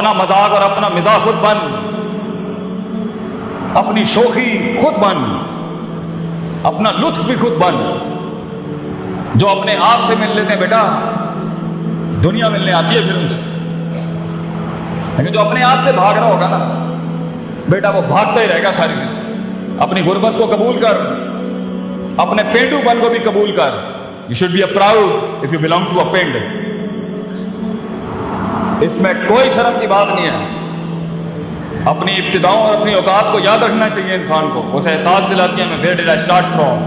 اپنا مذاق اور اپنا مزاح خود بن، اپنی شوخی خود بن، اپنا لطف بھی خود بن. جو اپنے آپ سے مل لیتے ہیں بیٹا، دنیا ملنے آتی ہے پھر ان سے. لیکن جو اپنے آپ سے بھاگ رہا ہوگا نا بیٹا، وہ بھاگتا ہی رہے گا ساری زندگی. اپنی غربت کو قبول کر، اپنے پینڈو پن کو بھی قبول کر. You should be a proud of you belong to a پینڈ. اس میں کوئی شرم کی بات نہیں ہے. اپنی ابتداؤں اور اپنی اوقات کو یاد رکھنا چاہیے انسان کو. اسے احساس دلاتی ہے میں where dead I start from.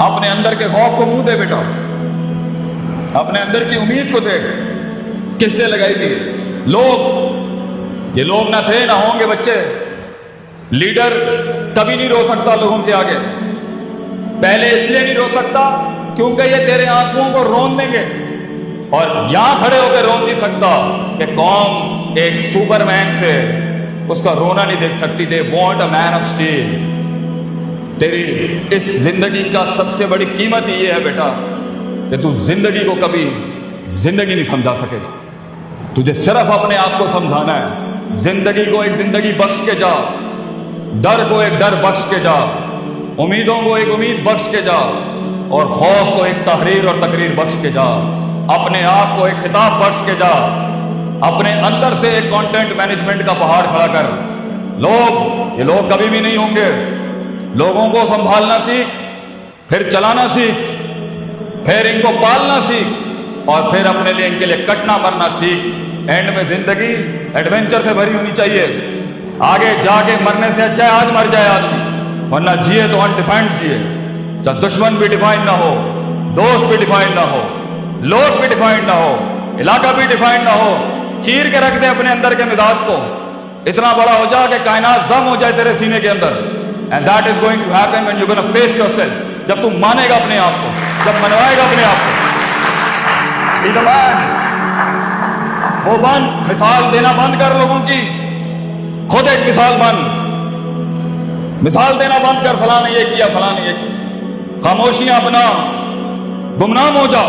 اپنے اندر کے خوف کو منہ دے بیٹا، اپنے اندر کی امید کو دیکھ. کس سے لگائی تھی لوگ؟ یہ لوگ نہ تھے نہ ہوں گے بچے. لیڈر کبھی نہیں رو سکتا لوگوں کے آگے. پہلے اس لیے نہیں رو سکتا کیونکہ یہ تیرے آنسوؤں کو رون دیں گے، اور یہاں کھڑے ہو کے رون نہیں سکتا کہ قوم ایک سپر مین سے اس کا رونا نہیں دیکھ سکتی. They want a man of steel. تیری اس زندگی کا سب سے بڑی قیمت یہ ہے بیٹا کہ تو زندگی کو کبھی زندگی نہیں سمجھا سکے گا. تجھے صرف اپنے آپ کو سمجھانا ہے. زندگی کو ایک زندگی بخش کے جا، ڈر کو ایک ڈر بخش کے جا، امیدوں کو ایک امید بخش کے جا، اور خوف کو ایک تحریر اور تقریر بخش کے جا. اپنے آپ کو ایک خطاب بخش کے جا. اپنے اندر سے ایک کانٹینٹ مینجمنٹ کا پہاڑ کھڑا کر. یہ لوگ کبھی بھی نہیں ہوں گے. لوگوں کو سنبھالنا سیکھ، پھر چلانا سیکھ، پھر ان کو پالنا سیکھ، اور پھر اپنے لیے ان کے لیے کٹنا مرنا سیکھ. اینڈ میں زندگی ایڈونچر سے بھری ہونی چاہیے. آگے جا کے مرنے سے اچھا ہے آج مر جائے آدمی، ورنہ جیے تو انڈیفائنڈ جیے. چاہے دشمن بھی ڈیفائنڈ نہ ہو، دوست بھی ڈیفائنڈ نہ ہو، لوگ بھی ڈیفائنڈ نہ ہو، علاقہ بھی ڈیفائنڈ نہ ہو. چیر کے رکھ دے اپنے اندر کے مزاج کو. اتنا بڑا ہو جا کہ کائنات ضم ہو جائے تیرے سینے کے اندر. And that is going to happen when you gonna face yourself. جب تم مانے گا اپنے آپ کو، جب منوائے گا اپنے آپ کو. Be the man. وہ بن، مثال دینا بند کر لوگوں کی. خود ایک مثال بن. مثال دینا بند کر، فلاں نے یہ کیا، فلاں نے یہ کیا. خاموشیاں اپنا، گمنام ہو جا.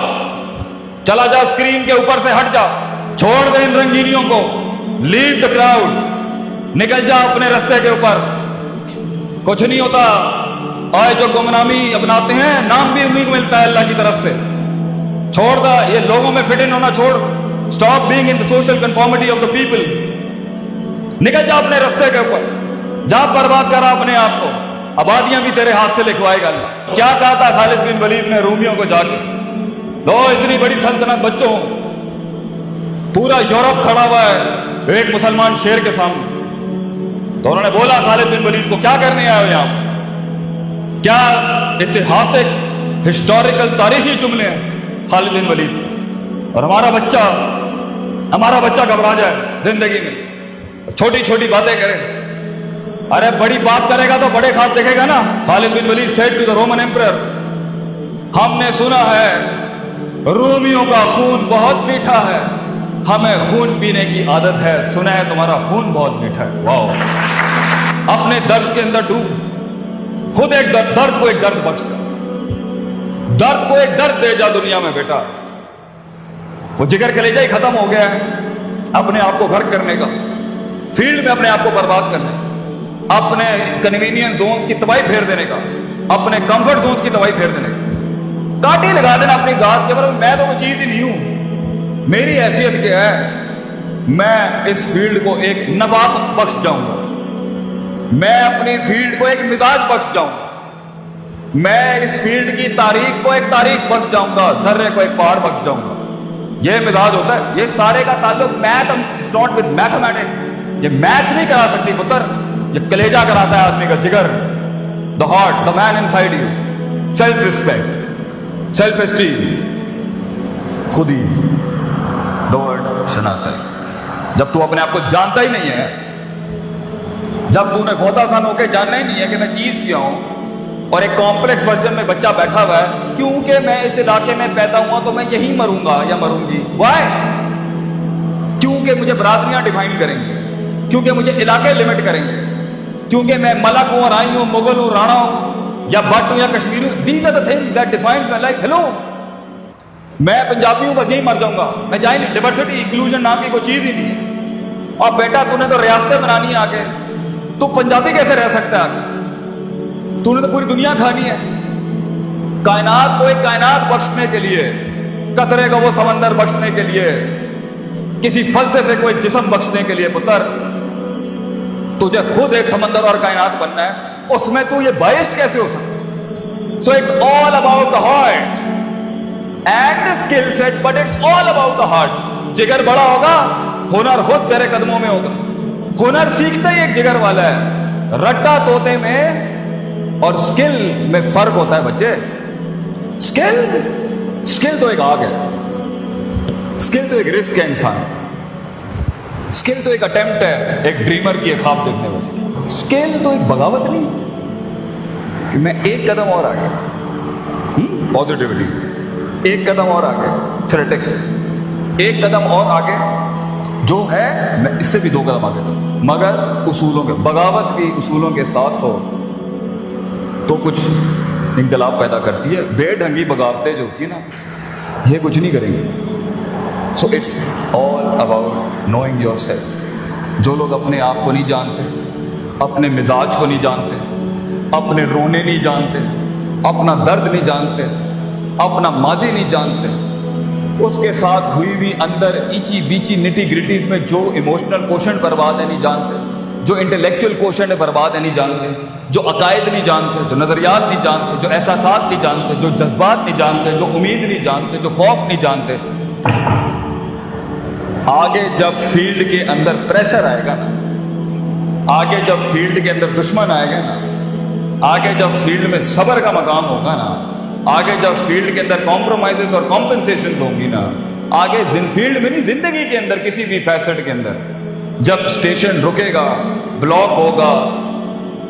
چلا جا اسکرین کے اوپر سے ہٹ جا. چھوڑ دے ان رنگینیوں کو. لیو دا کراؤڈ. نکل جا اپنے رستے کے اوپر. کچھ نہیں ہوتا. آئے جو گمنامی اپناتے ہیں، نام بھی انہیں کو ملتا ہے اللہ کی طرف سے. چھوڑ دا یہ لوگوں میں فٹ ان ہونا چھوڑ. Stop being in the social conformity of the people. نکل جا اپنے رستے کے اوپر. جا برباد کرا اپنے آپ کو. آبادیاں بھی تیرے ہاتھ سے لکھوائے گا اللہ. کیا کہا تھا خالد بن ولید نے رومیوں کو جا کے؟ لو اتنی بڑی سلطنت بچوں، پورا یورپ کھڑا ہوا ہے ایک مسلمان شیر کے سامنے. تو انہوں نے بولا خالد بن ولید کو، کیا کرنے آئے ہو یہاں؟ کیا اتہاسک ہسٹوریکل تاریخی جملے ہیں خالد بن ولید. اور ہمارا بچہ گھبرا جائے زندگی میں، چھوٹی چھوٹی باتیں کرے. ارے بڑی بات کرے گا تو بڑے خواب دیکھے گا نا. خالد بن ولید said to the Roman emperor, ہم نے سنا ہے رومیوں کا خون بہت میٹھا ہے، ہمیں خون پینے کی عادت ہے. سنا ہے تمہارا خون بہت میٹھا ہے. واو. اپنے درد کے اندر ڈوب. خود ایک درد کو ایک درد بخش جا. درد کو ایک درد دے جا دنیا میں بیٹا. وہ جگر کلیجہ ہی ختم ہو گیا ہے اپنے آپ کو غرق کرنے کا، فیلڈ میں اپنے آپ کو برباد کرنے کا، اپنے کنوینئنس زونز کی تباہی پھیر دینے کا، اپنے کمفرٹ زونز کی تباہی پھیر دینے کا. کاٹی لگا دینا اپنی ذات کے اوپر. میں تو کوئی چیز ہی نہیں ہوں. میری حیثیت کیا ہے؟ میں اس فیلڈ کو ایک نبات بخش جاؤں گا. میں اپنی فیلڈ کو ایک مزاج بخش جاؤں گا. میں اس فیلڈ کی تاریخ کو ایک تاریخ بخش جاؤں گا. ذرے کو ایک پہاڑ بخش جاؤں گا. یہ مزاج ہوتا ہے. یہ سارے کا تعلق میتھ ناٹ ود میتھمیٹکس. یہ میتھس نہیں کرا سکتی پتر. یہ کلیجہ کراتا ہے آدمی کا، جگر. The heart, the man inside you. Self respect, self esteem, خودی، دا ورڈ شناسائی. جب تو اپنے آپ کو جانتا ہی نہیں ہے، جب تو نے غوطہ خان ہو کے جاننا ہی نہیں ہے کہ میں چیز کیا ہوں، اور ایک کمپلیکس ورژن میں بچہ بیٹھا ہوا ہے کیونکہ میں اس علاقے میں پیدا ہوا تو میں یہی مروں گا یا مروں گی. وائی؟ کیونکہ مجھے برادریاں ڈیفائن کریں گے، کیونکہ مجھے علاقے لمٹ کریں گے، کیونکہ میں ملک ہوں، رائی ہوں، مغل ہوں، رانا ہوں، یا بٹ ہوں یا کشمیری ہوں. These are the things that defines my life. Hello, میں پنجابی ہوں بس یہیں مر جاؤں گا، میں جائیں نہیں، ڈائیورسٹی انکلوژن نام کی کوئی چیز ہی نہیں ہے۔ اور بیٹا تو نے تو ریاستیں بنانی ہے آگے، تو پنجابی کیسے رہ سکتا ہے آگے؟ تو نے تو پوری دنیا کھانی ہے۔ کائنات کو ایک کائنات بخشنے کے لیے، قطرے کا وہ سمندر بخشنے کے لیے، کسی فلسفے کو ایک جسم بخشنے کے لیے، پتر تجھے خود ایک سمندر اور کائنات بننا ہے، اس میں تو یہ بائسڈ کیسے ہو سکتا؟ So it's all about the heart and the skill set, but it's all about the heart. جگر بڑا ہوگا، ہنر خود تیرے قدموں میں ہوگا۔ ہنر سیکھتا ہی ایک جگر والا ہے۔ رٹا طوطے میں اور سکل میں فرق ہوتا ہے بچے۔ سکل تو ایک آگ ہے، سکل تو ایک رسک ہے انسان، سکل تو ایک اٹیمپٹ ہے ایک ڈریمر کی، ایک خواب دیکھنے والی۔ سکل تو ایک بغاوت نہیں کہ میں ایک قدم اور آگے، پازیٹیوٹی ایک قدم اور آگے، تھریٹکس ایک قدم اور آگے، جو ہے میں اس سے بھی 2 قدم آگے دوں، مگر اصولوں کے، بغاوت بھی اصولوں کے ساتھ ہو تو کچھ انقلاب پیدا کرتی ہے۔ بے ڈھنگی بغاوتیں جو ہوتی ہیں نا، یہ کچھ نہیں کریں گے۔ So it's all about knowing yourself. جو لوگ اپنے آپ کو نہیں جانتے، اپنے مزاج کو نہیں جانتے، اپنے رونے نہیں جانتے، اپنا درد نہیں جانتے، اپنا ماضی نہیں جانتے، اس کے ساتھ ہوئی ہوئی اندر ایچی بیچی نٹی گریٹیز میں جو ایموشنل کوشن برباد ہے نہیں جانتے، جو انٹلیکچوئل کوشن ہے برباد ہے نہیں جانتے، جو عقائد نہیں جانتے، جو نظریات نہیں جانتے، جو احساسات نہیں جانتے، جو جذبات نہیں جانتے، جو امید نہیں جانتے، جو خوف نہیں جانتے، آگے جب فیلڈ کے اندر پریشر آئے گا نا، آگے جب فیلڈ کے اندر دشمن آئے گا نا، آگے جب فیلڈ میں صبر کا مقام ہوگا نا، آگے جب فیلڈ کے اندر کمپرومائزز اور کمپنسیشنز ہوں گی نا، آگے فیلڈ میں نہیں، زندگی کے اندر کسی بھی فیسٹ کے اندر جب اسٹیشن رکے گا، بلاک ہوگا،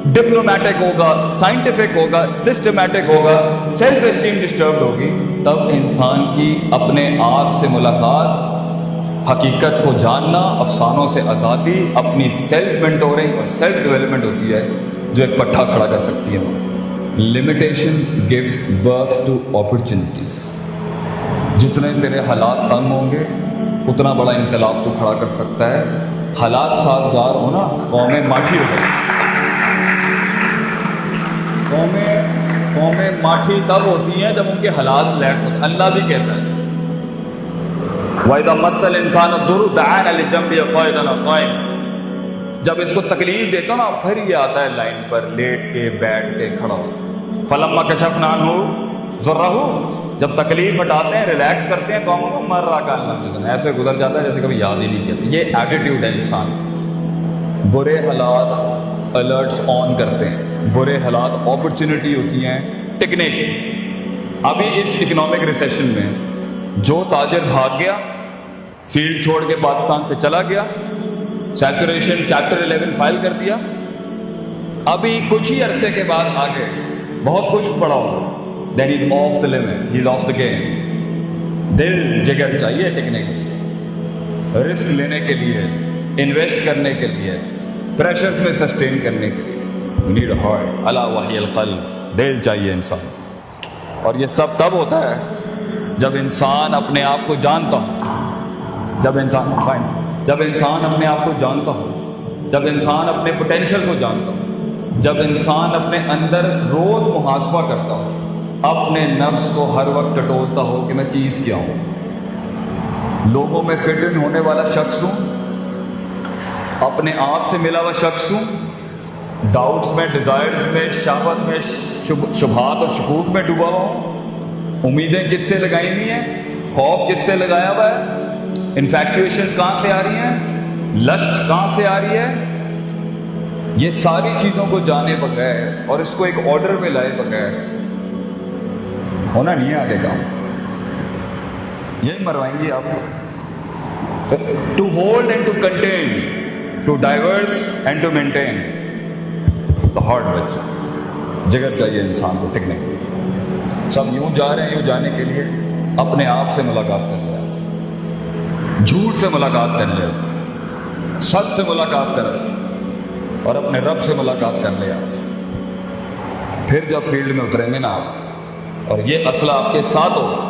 ڈپلومیٹک ہوگا، سائنٹیفک ہوگا، سسٹمیٹک ہوگا، سیلف اسٹیم ڈسٹربڈ ہوگی، تب انسان کی اپنے آپ سے ملاقات، حقیقت کو جاننا، افسانوں سے آزادی، اپنی سیلف مینٹورنگ اور سیلف ڈیولپمنٹ ہوتی ہے جو ایک پٹھا کھڑا کر سکتی ہے۔ Limitation gives birth to opportunities. جتنے تیرے حالات تنگ ہوں گے اتنا بڑا انقلاب تو کھڑا کر سکتا ہے۔ حالات سازگار ہونا، قومیں ماٹھی ہو گئی۔ قومیں ماٹھی تب ہوتی ہیں جب ان کے حالات لیٹس ہوتے ہیں۔ اللہ بھی کہتا ہے وَإِذَا مَسَّ الْإِنسَانَ الضُّرُّ دَعَانَا لِجَنبِهِ قَاعِدًا أَوْ قَائِمًا۔ جب اس کو تکلیف دیتا ہوں نا، پھر یہ آتا ہے لائن پر، لیٹ کے، بیٹھ کے، کھڑا ہو۔ فَلَمَّا كَشَفْنَا عَنْهُ ضُرَّهُ، جب تکلیف ہٹاتے ہیں، ریلیکس کرتے ہیں قوموں کو، مَرَّ كَأَن، ایسے گزر جاتا ہے جیسے کبھی یاد ہی نہیں کیا۔ یہ ایٹیٹیوڈ ہے انسان۔ برے حالات الرٹس آن کرتے ہیں، برے حالات اپرچونٹی ہوتی ہیں ٹکنے کی۔ ابھی اس اکنامک ریسیشن میں جو تاجر بھاگ گیا، فیلڈ چھوڑ کے پاکستان سے چلا گیا، سیچوریشن چیپٹر 11 فائل کر دیا، ابھی کچھ ہی عرصے کے بعد آگے بہت کچھ پڑا ہوگا، then is off the limit, he is off the game. دل جگر چاہیے ٹکنے کے لیے، رسک لینے کے لیے، انویسٹ کرنے کے لیے، پریشرز میں سسٹین کرنے کے لیے۔ نیڈ ہارٹ، الا وحی القلب، دل چاہیے انسان۔ اور یہ سب تب ہوتا ہے جب انسان اپنے آپ کو جانتا ہو، جب انسان اپنے آپ کو جانتا ہو، جب انسان اپنے پوٹینشیل کو جانتا ہو، جب انسان اپنے اندر روز محاسبہ کرتا ہو، اپنے نفس کو ہر وقت ٹٹولتا ہو کہ میں چیز کیا ہوں، لوگوں میں فٹ ان ہونے والا شخص ہوں، اپنے آپ سے ملا ہوا شخص ہوں، ڈاؤٹس میں، ڈیزائرز میں، شہوت میں، شبہات اور شکوک میں ڈوبا ہوا ہوں، امیدیں کس سے لگائی ہوئی ہیں، خوف کس سے لگایا ہوا ہے، انفیکچویشنز کہاں سے آ رہی ہیں، لسٹ کہاں سے آ رہی ہے۔ یہ ساری چیزوں کو جانے بغیر اور اس کو ایک آرڈر میں لائے بغیر ہونا نہیں ہے آگے کام، یہی مروائیں گی آپ کو۔ To hold and to contain, to divorce and to maintain the heart بچہ، جگر چاہیے انسان کو ٹکنے کے لیے۔ سب یوں جا رہے ہیں، یوں جانے کے لیے اپنے آپ سے ملاقات کر لیں، جھوٹ سے ملاقات کر لیں، سچ سے ملاقات کر لیں اور اپنے رب سے ملاقات کر لیں آج۔ پھر جب فیلڈ میں اتریں گے نا آپ، اور یہ اسلحہ آپ کے ساتھ ہوگا،